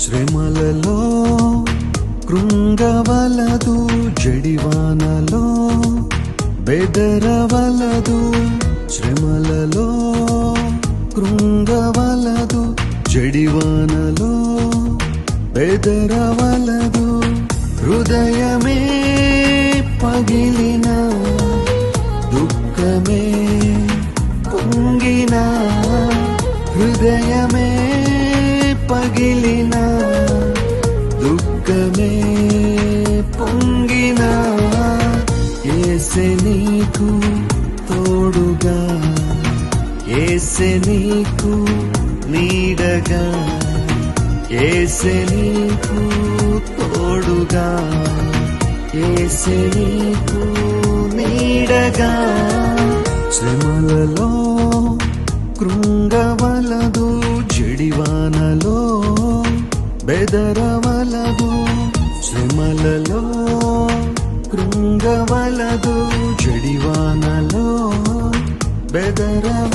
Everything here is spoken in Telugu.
శ్రమలలో కృంగవలదు, జడివానలో బెదరవలదు. శ్రమలలో కృంగవలదు, జడివానలో బెదరవలదు. హృదయమే పగిలిన, దుఃఖమే పొంగిన, హృదయమే పగిలిన, దుఃఖమే పొంగిన, యేసే నీకు తోడుగా, యేసే నీకు నీడగా, యేసే నీకు తోడుగా, యేసే నీకు నీడగా. శ్రమలలో కృంగవలదు, జడివానలో బెదరవలదు. శ్రమలలో కృంగవలదు, జడివానలో బెదరవలదు.